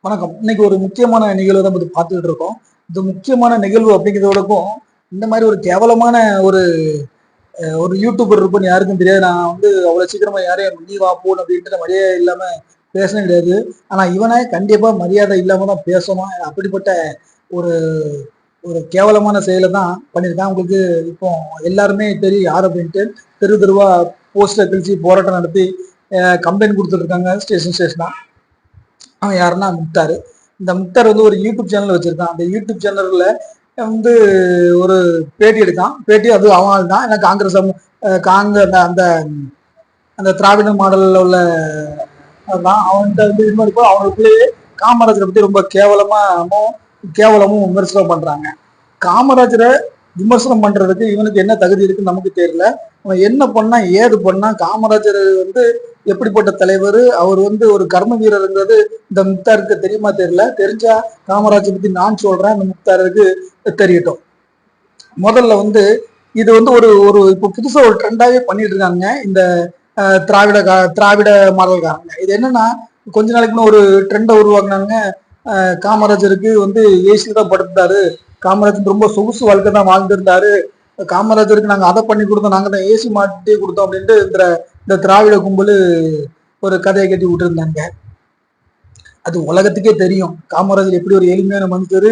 வணக்கம். இன்னைக்கு ஒரு முக்கியமான நிகழ்வு தான் பார்த்துக்கிட்டு இருக்கோம். இந்த முக்கியமான நிகழ்வு அப்படிங்கிறதோடக்கும், இந்த மாதிரி ஒரு கேவலமான ஒரு ஒரு யூடியூபர் இருப்பேன்னு யாருக்கும் தெரியாது. நான் அவ்வளவு சீக்கிரமா யாரையும் நீ வா போன்னு அப்படின்ட்டு மரியாதை இல்லாம பேசினே கிடையாது. ஆனா இவனை கண்டிப்பா மரியாதை இல்லாம தான் பேசணும். அப்படிப்பட்ட ஒரு ஒரு கேவலமான செயலை தான் பண்ணியிருக்கான். உங்களுக்கு இப்போ எல்லாருமே தெரியும் யார் அப்படின்ட்டு. தெரு தெருவா போஸ்டர் கிழிச்சு போராட்டம் நடத்தி கம்ப்ளைண்ட் கொடுத்துட்டு இருக்காங்க ஸ்டேஷனா. அவன் யாருன்னா முக்தார். இந்த முக்தார் ஒரு யூடியூப் சேனல் வச்சிருக்கான். அந்த யூடியூப் சேனல்ல வந்து ஒரு பேட்டி எடுக்கான். பேட்டி அது அவன் தான். ஏன்னா காங்கிரஸ் காங்கிரஸ் அந்த அந்த திராவிட மாடல்ல உள்ள தான் அவன்கிட்ட இது மாதிரி அவனுக்குள்ளேயே காமராஜரை பத்தி ரொம்ப கேவலமும் விமர்சனம் பண்றாங்க. காமராஜரை விமர்சனம் பண்றதுக்கு இவனுக்கு என்ன தகுதி இருக்குன்னு நமக்கு தெரியல. அவன் என்ன பண்ணா ஏது பண்ணா, காமராஜர் எப்படிப்பட்ட தலைவர், அவர் ஒரு கர்ம வீரருங்கிறது இந்த முக்தாருக்கு தெரியுமா தெரியல. தெரிஞ்சா காமராஜர் பத்தி நான் சொல்றேன், இந்த முக்தாருக்கு தெரியட்டும். முதல்ல இது ஒரு ஒரு இப்போ புதுசா ஒரு ட்ரெண்டாவே பண்ணிட்டு இருக்காங்க இந்த திராவிட மாடல்காரங்க. இது என்னன்னா, கொஞ்ச நாளைக்கு ஒரு ட்ரெண்டை உருவாக்குனாங்க. காமராஜருக்கு ஏசில தான் படுத்தாரு, காமராஜர் ரொம்ப சொகுசு வாழ்க்கை தான் வாழ்ந்திருந்தாரு, காமராஜருக்கு நாங்க அதை பண்ணி கொடுத்தோம், நாங்க தான் ஏசி மாட்டி கொடுத்தோம் அப்படின்ட்டு இந்த திராவிட கும்பல் ஒரு கதையை கட்டி விட்டு இருந்தாங்க. அது உலகத்துக்கே தெரியும் காமராஜர் எப்படி ஒரு எளிமையான மனுஷரு,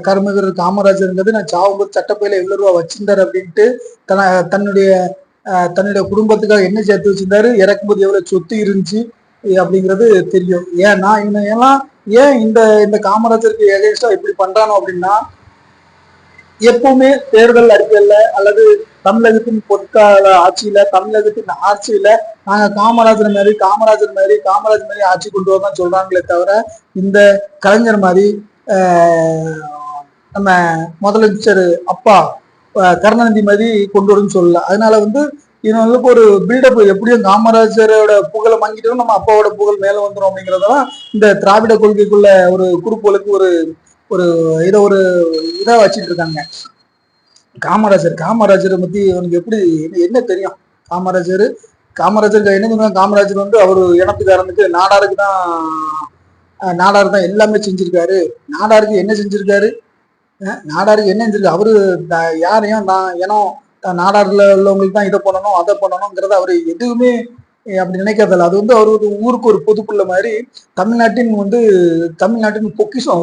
கர்மவீரர் காமராஜர்ங்கிறது. நான் சாவும்போது சட்டப்பையில எவ்வளவு ரூபா வச்சிருந்தாரு அப்படின்ட்டு தன்னுடைய குடும்பத்துக்காக என்ன சேர்த்து வச்சிருந்தாரு, இறக்கும்போது எவ்வளவு சொத்து இருந்துச்சு அப்படிங்கிறது தெரியும். ஏன்னா ஏன் இந்த இந்த காமராஜருக்கு எகென்ஸ்டா இப்படி பண்றானோ அப்படின்னா, எப்பவுமே தேர்தல் அறிக்கையில அல்லது தமிழகத்தின் பொற்கால ஆட்சியில, தமிழகத்தின் ஆட்சியில நாங்க காமராஜர் மாதிரி ஆட்சி கொண்டு வரதான் சொல்றாங்களே தவிர, இந்த கலைஞர் மாதிரி நம்ம முதலமைச்சர் அப்பா கருணாநிதி மாதிரி கொண்டு வரும்னு சொல்லல. அதனால இவங்களுக்கு ஒரு பில்டப், எப்படியும் காமராஜரோட புகழை வாங்கிட்டோம், நம்ம அப்பாவோட புகழ் மேல வந்துடும் அப்படிங்கிறதெல்லாம் இந்த திராவிட கொள்கைக்குள்ள ஒரு குறுப்புகளுக்கு ஒரு ஒரு இதா வச்சுட்டு இருக்காங்க. காமராஜரை பத்தி அவனுக்கு எப்படி என்ன தெரியும்? காமராஜருக்கு என்ன தெரியும்? காமராஜர் அவரு இனத்துக்காரனுக்கு நாடாருக்கு தான் எல்லாமே செஞ்சிருக்காரு. நாடாருக்கு என்ன செஞ்சிருக்காரு? அவரு யாரையும் நாடார்ல உள்ளவங்களுக்கு தான் இதை பண்ணணும் அதை பண்ணணுங்கிறத அவரு எதுவுமே அப்படி நினைக்கிறதில்ல. அது அவரு ஊருக்கு ஒரு பொதுப்புள்ள மாதிரி. தமிழ்நாட்டின் பொக்கிஷம்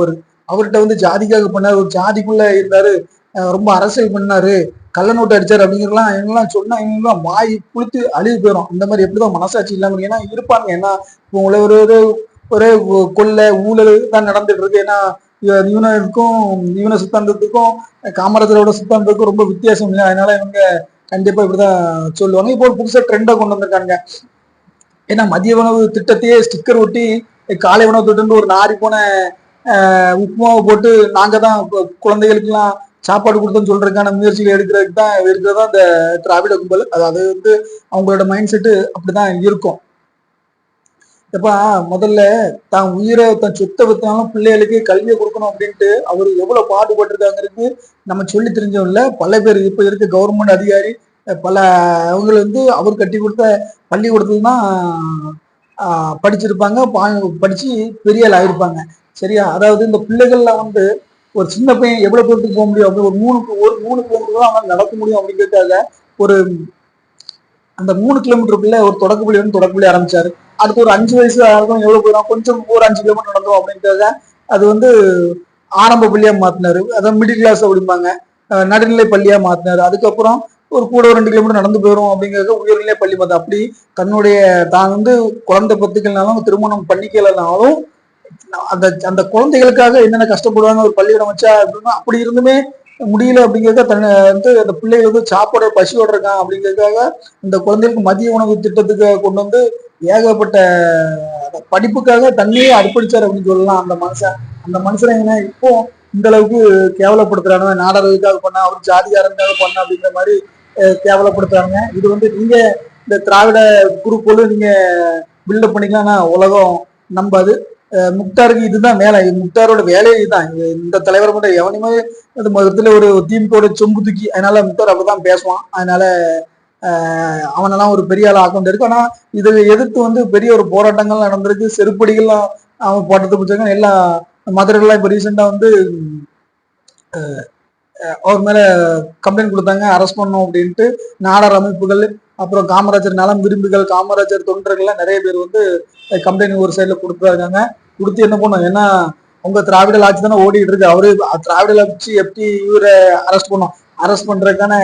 அவர்கிட்ட ஜாதிக்காக பண்ணாரு, ஒரு ஜாதிக்குள்ள இருந்தாரு, ரொம்ப அரசியல் பண்ணாரு, கள்ள நோட்டு அடிச்சாரு அப்படிங்கிறலாம் இவங்கெல்லாம் சொன்னா இவங்கெல்லாம் வாய் புளுத்து அழிவு போயிடும். இந்த மாதிரி எப்படிதான் மனசாட்சி இல்லாம ஏன்னா இருப்பாங்க. ஏன்னா இப்போ உங்களை ஒரே கொள்ளை ஊழல் தான் நடந்துட்டு இருக்கு. ஏன்னா இவன சித்தாந்தத்துக்கும் காமராஜரோட சித்தாந்தத்துக்கும் ரொம்ப வித்தியாசம் இல்லை. அதனால இவங்க கண்டிப்பா இப்படிதான் சொல்லுவாங்க. இப்போ ஒரு புதுசா ட்ரெண்டா கொண்டு வந்திருக்காங்க. ஏன்னா மதிய உணவு திட்டத்தையே ஸ்டிக்கர் ஒட்டி காலை உணவு திட்டம் ஒரு நாரி போன உப்புமாவை போட்டு நாங்க தான் குழந்தைகளுக்கெல்லாம் சாப்பாடு கொடுத்தோம்னு சொல்றதுக்கான முயற்சிகள் இருக்கிறதா இந்த திராவிட கும்பல். அதாவது அவங்களோட மைண்ட் செட்டு அப்படிதான் இருக்கும். எப்ப முதல்ல தான் உயிரை தன் சொத்தை வித்தாலும் பிள்ளைகளுக்கு கல்வியை கொடுக்கணும் அப்படின்ட்டு அவரு எவ்வளவு பாடுபட்டிருக்காங்கிறது நம்ம சொல்லி தெரிஞ்சோம்ல. பல பேர் இப்ப இருக்க கவர்மெண்ட் அதிகாரி பல அவங்க அவர் கட்டி கொடுத்த பள்ளிக்கூடத்துல தான் படிச்சிருப்பாங்க, படிச்சு பெரிய ஆள் ஆயிருப்பாங்க. சரியா? அதாவது இந்த பிள்ளைகள்ல ஒரு சின்ன பையன் எவ்வளவு தூரத்துக்கு போக முடியும், ஒரு 3 கிலோமீட்டர் தான் அவங்க நடக்க முடியும் அப்படிங்கிறதுக்காக ஒரு அந்த 3 கிலோமீட்டருக்குள்ள ஒரு தொடக்கப்பள்ளி ஆரம்பிச்சாரு. அடுத்து ஒரு 5 வயசு ஆகும் எவ்வளவு போயிடும், கொஞ்சம் ஒரு 5 கிலோமீட்டர் நடந்தோம் அப்படின்றத அது ஆரம்ப பள்ளியா மாத்தினாரு. அதான் மிடில் கிளாஸ் அப்படிம்பாங்க, நடுநிலை பள்ளியா மாத்தினாரு. அதுக்கப்புறம் ஒரு கூட 2 கிலோமீட்டர் நடந்து போயிடும் அப்படிங்கிறது உயர்நிலை பள்ளி மாத்த. அப்படி தன்னுடைய தான் குழந்தை பத்துக்கள்னாலும் திருமணம் பண்ணிக்கலனாலும் அந்த குழந்தைகளுக்காக என்னென்ன கஷ்டப்படுவாங்க ஒரு பள்ளியிடம் வச்சா அப்படின்னா, அப்படி இருந்துமே முடியல அப்படிங்கிறத அந்த பிள்ளைகள் சாப்பாடு பசியோட இருக்கான் அப்படிங்கிறதுக்காக இந்த குழந்தைகளுக்கு மதிய உணவு திட்டத்துக்கு கொண்டு ஏகப்பட்ட படிப்புக்காக தண்ணியே அர்ப்பணிச்சார் அப்படின்னு சொல்லலாம். அந்த மனுஷனை என்ன இப்போ இந்த அளவுக்கு கேவலப்படுத்துறாங்க. நாடர்களுக்காக பண்ண, அவர் ஜாதிகாரனுக்காக பண்ண அப்படிங்கிற மாதிரி கேவலப்படுத்துறாங்க. இது நீங்க இந்த திராவிட குரூப்போடு நீங்க பில்டப் பண்ணிக்கலாம், உலகம் நம்பாது. முக்தாருக்கு இதுதான் வேலை, முக்தாரோட வேலையே இதுதான். இந்த தலைவர் மட்டும் எவனையுமே அது முதல்ல ஒரு திமுக சொம்பு தூக்கி, அதனால முக்தார் அப்படிதான் பேசுவான். அதனால அவனெல்லாம் ஒரு பெரிய ஆள் ஆக்கம் இருக்கு. ஆனா இதை எதிர்த்து பெரிய ஒரு போராட்டங்கள் நடந்திருக்கு, செருப்படிகள்லாம் அவன் போட்டத்தை பிடிச்சாங்க. எல்லா மதுரைலாம் இப்போ ரீசெண்டாக வந்து அவர் மேல கம்ப்ளைண்ட் கொடுத்தாங்க, அரெஸ்ட் பண்ணோம் அப்படின்ட்டு. நாடார் அமைப்புகள், அப்புறம் காமராஜர் நலம் விரும்பிகள், காமராஜர் தொண்டர்கள்லாம் நிறைய பேர் வந்து கம்ப்ளைண்ட் ஒரு சைட்ல கொடுத்துருக்காங்க. கொடுத்து என்ன பண்ணும், ஏன்னா உங்க திராவிட ஆட்சி தானே ஓடிட்டு இருக்கு, அவரு திராவிட ஆட்சி எப்படி இவரை அரெஸ்ட் பண்ணும், அரெஸ்ட் பண்றதுக்கான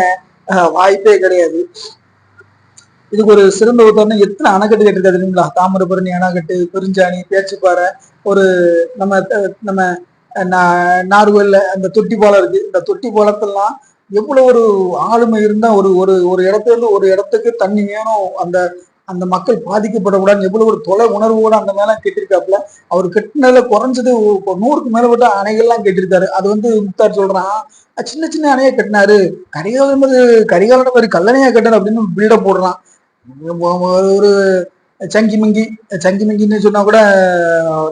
வாய்ப்பே கிடையாது. இதுக்கு ஒரு சிறந்த உதாரணம் எத்தனை அணைக்கட்டு கட்டிருக்காது இல்லைங்களா? தாமிரபரணி அணைக்கட்டு, பெருஞ்சாணி, பேச்சுப்பாறை, ஒரு நம்ம நம்ம நார்வேல்ல அந்த தொட்டி பாலம் இருக்கு. இந்த தொட்டி பாலத்தெல்லாம் எவ்வளவு ஒரு ஆளுமை இருந்தா ஒரு ஒரு ஒரு இடத்துல இருந்து ஒரு இடத்துக்கு தண்ணி வேணும், அந்த அந்த மக்கள் பாதிக்கப்படக்கூடாது, எவ்வளவு ஒரு தொலை உணர்வோட அந்த மேல கட்டிருக்காப்புல. அவர் கட்டினதுல குறைஞ்சது 100க்கு மேலப்பட்ட அணைகள்லாம் கட்டிருக்காரு. அது வந்து முக்தார் சொல்றான், சின்ன சின்ன அணையை கட்டினாரு, கரிகாலன் கரிகாலன மாதிரி கல்லணையா கட்டினார் அப்படின்னு பில்டப் போடுறான். ஒரு சங்கி மங்கின்னு சொன்னா கூட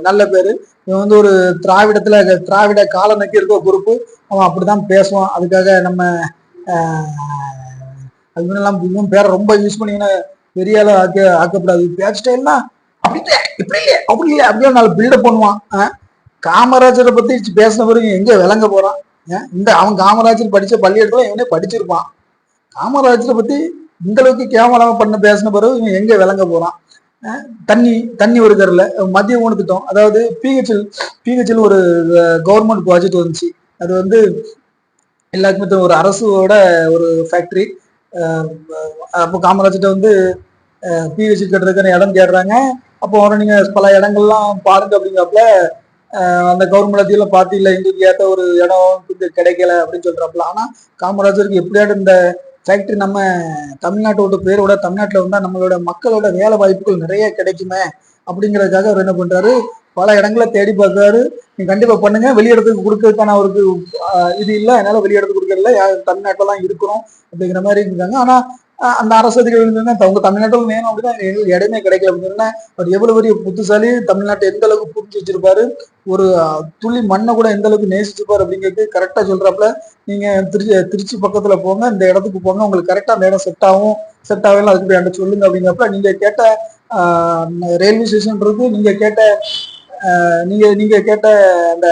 நல்ல பேரு. இவன் வந்து ஒரு திராவிட கால நக்கி இருக்க குரூப்பு, அவன் அப்படிதான் பேசுவான். அதுக்காக நம்ம அது முன்னெல்லாம் பேரை ரொம்ப யூஸ் பண்ணிங்கன்னா பெரியால ஆக்கப்படாது. பேர் ஸ்டைல்னா அப்படி இல்லை அப்படியே நாலு பில்டப் பண்ணுவான். காமராஜரை பத்தி பேசின பிறகு எங்க விளங்க போறான்? இந்த அவன் காமராஜர் படிச்ச பள்ளியிடத்துல இவனே படிச்சிருப்பான். காமராஜரை பத்தி இந்த அளவுக்கு கேவலமா பேசின பிறகு இவன் எங்க விளங்க போறான்? தண்ணி வருகிறதுல மதிய உணவு திட்டம், அதாவது பிஹெச்எல் ஒரு கவர்மெண்ட் ப்ராஜெக்ட் வந்துச்சு. அது வந்து எல்லாருக்குமே ஒரு அரசோட ஒரு ஃபேக்டரி. அப்போ காமராஜர்கிட்ட வந்து பிஹெச்எல் கட்டுறதுக்கான இடம் தேடுறாங்க. அப்போ நீங்க பல இடங்கள்லாம் பாருங்க அப்படிங்கிறப்பல அந்த கவர்மெண்ட் அதிகம் பார்த்து இல்லை, எங்களுக்கு ஏற்ற ஒரு இடம் கிடைக்கல அப்படின்னு சொல்றாப்புல. ஆனா காமராஜருக்கு எப்படியாவது இந்த ஃபேக்டரி நம்ம தமிழ்நாட்டோட பேரோட தமிழ்நாட்டில் வந்தால் நம்மளோட மக்களோட வேலை வாய்ப்புகள் நிறைய கிடைக்குமே அப்படிங்கிறதுக்காக அவர் என்ன பண்றாரு, பல இடங்களை தேடி பார்க்கறாரு. நீ கண்டிப்பா பண்ணுங்க, வெளியிடத்துக்கு கொடுக்கறதுக்கான அவருக்கு இது இல்லை, அதனால வெளியிடத்துக்கு கொடுக்கறதுல தமிழ்நாட்டில் தான் இருக்கிறோம் அப்படிங்கிற மாதிரி இருக்காங்க. ஆனா அந்த அரசு அதிகாரிகள் அவங்க தமிழ்நாட்டில் வேணும் அப்படின்னா எங்களுக்கு இடமே கிடைக்கல அப்படின்னா அவர் எவ்வளவு பெரிய புத்திசாலி, தமிழ்நாட்டை எந்த அளவுக்கு புரிஞ்சு வச்சிருப்பாரு, ஒரு துளி மண்ணை கூட எந்த அளவுக்கு நேசிச்சிருப்பாரு அப்படிங்கிறது கரெக்டா சொல்றாப்புல. நீங்க திருச்சி பக்கத்துல போங்க, இந்த இடத்துக்கு போங்க, உங்களுக்கு கரெக்டா அந்த இடம் செட் ஆகலாம், அதுக்கு என்கிட்ட சொல்லுங்க அப்படிங்கிறப்ப நீங்க கேட்ட ரயில்வே ஸ்டேஷன்றது, நீங்க கேட்ட அந்த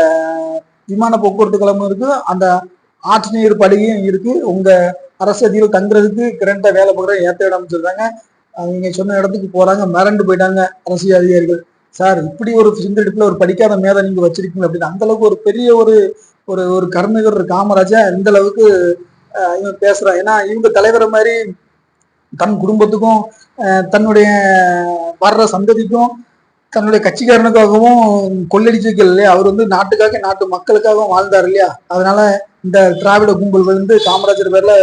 விமான போக்குவரத்து கழகமும் இருக்கு, அந்த ஆற்று படுகையும் இருக்கு, உங்க அரசு அதிகாரிகள் தங்குறதுக்கு கரண்டா வேலை பார்க்குற ஏற்ற இடம் சொல்றாங்க. அவங்க சொன்ன இடத்துக்கு போறாங்க, மிரண்டு போயிட்டாங்க அரசியல் அதிகாரிகள். சார் இப்படி ஒரு சிந்தெடுப்புல ஒரு படிக்காத மேதை நீங்க வச்சிருக்கீங்க அப்படின்னு. அந்த அளவுக்கு ஒரு பெரிய ஒரு ஒரு ஒரு கருணைகர் காமராஜர் இந்த அளவுக்கு இவன் பேசுறான். ஏன்னா இவங்க தலைவரை மாதிரி தன் குடும்பத்துக்கும் தன்னுடைய வர்ற சந்ததிக்கும் தன்னுடைய கட்சிக்காரனுக்காகவும் கொள்ளடிச்சு வைக்கல இல்லையா, அவர் வந்து நாட்டுக்காக நாட்டு மக்களுக்காகவும் வாழ்ந்தார் இல்லையா. அதனால இந்த திராவிட கும்பல் வந்து காமராஜர் பேர்ல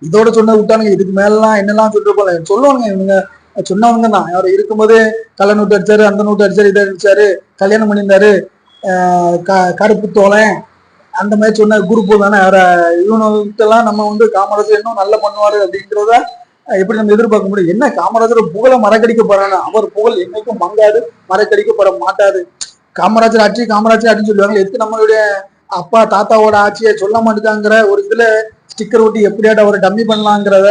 இதோட சொன்ன விட்டானுங்க, இதுக்கு மேலாம் என்னெல்லாம் சொல்லிட்டு போல சொல்லுவாங்க இவங்க. சொன்னவங்க தான், அவர் இருக்கும்போது கள்ள நோட்டு அடிச்சாரு, அந்த நோட்டு அடிச்சாரு, இதை அடிச்சாரு, கல்யாணம் பண்ணியிருந்தாரு, கருப்பு தோலை, அந்த மாதிரி சொன்ன குரூப் தானே. அவரை இவனுக்கெல்லாம் நம்ம வந்து காமராஜர் இன்னும் நல்லா பண்ணுவாரு அப்படின்றத எப்படி நம்ம எதிர்பார்க்க முடியும்? என்ன காமராஜர் புகழை மறக்கடிக்க போறாங்க, அவர் புகழ் என்னைக்கும் மங்காது, மறக்கடிக்கப்பட மாட்டாது. காமராஜர் ஆட்சின்னு சொல்லுவாங்க, எதுக்கு நம்மளுடைய அப்பா தாத்தாவோட ஆட்சியை சொல்ல மாட்டேங்கிற ஒரு இதுல ஸ்டிக்கர் ஒட்டி எப்படியாட்ட அவரை டம்மி பண்ணலாங்கிறத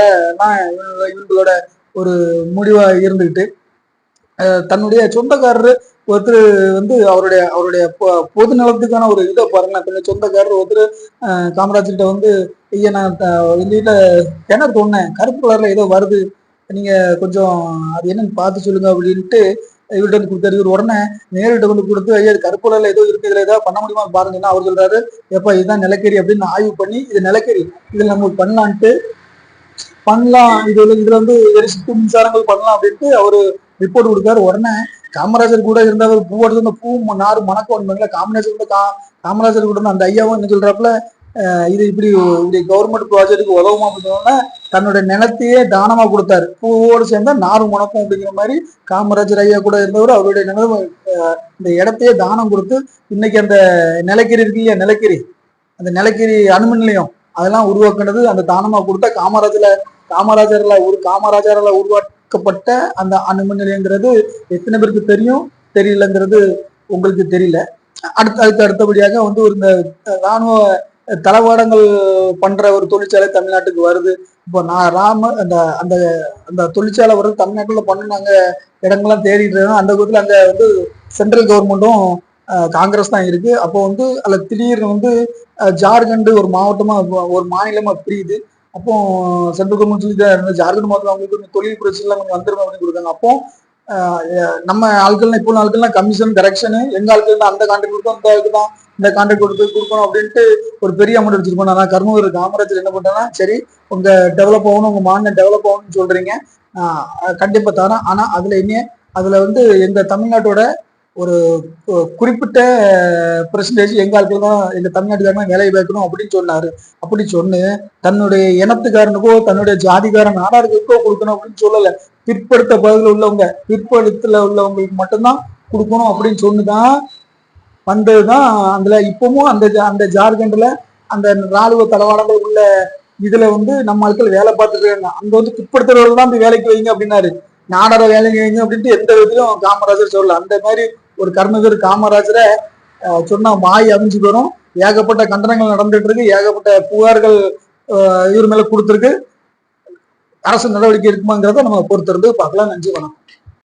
இவங்களோட ஒரு முடிவா இருந்துகிட்டு, தன்னுடைய சொந்தக்காரரு ஒருத்தர் வந்து அவருடைய பொது நலத்துக்கான ஒரு இதை பாருங்களேன். தன்னுடைய சொந்தக்காரர் ஒருத்தர் காமராஜர்கிட்ட வந்து, ஐயா நான் எங்க வீட்டுல கிணறு தோணுனேன், கருப்பு கலர்ல ஏதோ வருது, நீங்க கொஞ்சம் அது என்னன்னு பார்த்து சொல்லுங்க அப்படின்ட்டு இவர்கிட்ட வந்து கொடுத்தாரு. இவர் உடனே நேரிட்ட வந்து கொடுத்து, ஐயா கருப்பு கலர்ல ஏதோ இருக்கு, இதுல ஏதாவது பண்ண முடியுமா பாருங்கன்னா அவர் சொல்றாரு, எப்பா இதுதான் நிலக்கரி அப்படின்னு ஆய்வு பண்ணி, இது நிலக்கரி, இதுல நம்ம பண்ணலாம், இதுல வந்து எரிசக்தி மின்சாரங்கள் பண்ணலாம் அப்படின்ட்டு அவரு ரிப்போர்ட் கொடுத்தாரு. உடனே காமராஜர் கூட இருந்தவர் பூவோடு இந்த பூ நாறு மணக்கம் காமராஜர் கூட அந்த ஐயாவும் என்ன சொல்றாப்புல, இது இப்படி கவர்மெண்ட் ப்ராஜெக்டுக்கு உதவுமா அப்படின்னு தன்னுடைய நிலத்தையே தானமா கொடுத்தாரு. பூவோடு சேர்ந்தா நாறு மணக்கும் அப்படிங்கிற மாதிரி காமராஜர் ஐயா கூட இருந்தவர் அவருடைய நிலம் இந்த இடத்தையே தானம் கொடுத்து இன்னைக்கு அந்த நிலக்கரி இருக்கு இல்லையா, அந்த நிலக்கரி அணுமின் நிலையம் அதெல்லாம் உருவாக்குனது அந்த தானமா கொடுத்த காமராஜரால உருவாக்கப்பட்ட அந்த அணுமின் நிலையங்கிறது எத்தனை பேருக்கு தெரியலங்கிறது உங்களுக்கு தெரியல. அதுக்கு அடுத்தபடியாக வந்து இந்த ராணுவ தளவாடங்கள் பண்ற ஒரு தொழிற்சாலை தமிழ்நாட்டுக்கு வருது. இப்போ நான் அந்த அந்த அந்த தொழிற்சாலை வருது தமிழ்நாட்டுல பண்ணுனாங்க இடங்கள்லாம் தேடிட்டு இருக்கோம். அந்த விதத்துல அங்க வந்து சென்ட்ரல் கவர்மெண்ட்டும் காங்கிரஸ் தான் இருக்கு. அப்போ வந்து அதுல திடீர்னு வந்து ஜார்க்கண்ட் ஒரு மாவட்டமா ஒரு மாநிலமா பிரியுது. அப்போ சென்ட்ரல் கவர்மெண்ட் சொல்லி ஜார்க்கண்ட் மாவட்டம் அவங்களுக்கு தொழில் புரட்சி எல்லாம் கொஞ்சம் வந்துருங்க அப்படின்னு கொடுத்தாங்க. அப்போ நம்ம ஆட்கள் இப்போ ஆட்கள்லாம் கமிஷன் கரெக்ஷனு எங்க ஆட்கள் அந்த கான்ட்ராக்ட் கொடுத்தோம் அந்த ஆளுக்கு தான் இந்த கான்ட்ராக்ட் கொடுத்து கொடுக்கணும் அப்படின்ட்டு ஒரு பெரிய அமௌண்ட் வச்சிருக்கோம். நான் கர்மவீர் காமராஜர் என்ன பண்றேன்னா, சரி உங்க டெவலப் ஆகணும் உங்க மாநிலம் டெவலப் ஆகணும்னு சொல்றீங்க, கண்டிப்பா தரேன். ஆனா அதுல என்ன அதுல வந்து எங்க தமிழ்நாட்டோட ஒரு குறிப்பிட்ட பெர்சன்டேஜ் எங்க ஆட்கள் தான் எங்க தமிழ்நாட்டுக்காரங்க வேலையை வைக்கணும் அப்படின்னு சொன்னாரு. அப்படி சொன்னு தன்னுடைய இனத்துக்காரனுக்கோ தன்னுடைய ஜாதிக்காரன் நாடார்களுக்கோ கொடுக்கணும் அப்படின்னு சொல்லல. பிற்படுத்த பகுதியில் உள்ளவங்க பிற்படுத்தல உள்ளவங்களுக்கு மட்டும்தான் கொடுக்கணும் அப்படின்னு சொன்னுதான் வந்ததுதான். அதுல இப்பவும் அந்த அந்த ஜார்க்கண்ட்ல அந்த ராணுவ தளவாடங்கள் உள்ள இதுல வந்து நம்ம ஆட்கள் வேலை பார்த்துட்டு இருக்காங்க. அங்க வந்து பிற்படுத்துறவர்கள் தான் வேலைக்கு வைங்க அப்படின்னாரு. நாடார வேலைக்கு வைங்க அப்படின்ட்டு எந்த விதத்திலும் காமராஜர் சொல்லல. அந்த மாதிரி ஒரு கர்மவீர் காமராஜரை சொன்னா வாய் அமைஞ்சு வரும். ஏகப்பட்ட கண்டனங்கள் நடந்துட்டு இருக்கு, ஏகப்பட்ட புகார்கள் இவர் மேல கொடுத்துருக்கு. அரசு நடவடிக்கை இருக்குமாங்கிறத நம்ம பொறுத்திருந்து பார்க்கலாம். நன்றி, வணக்கம்.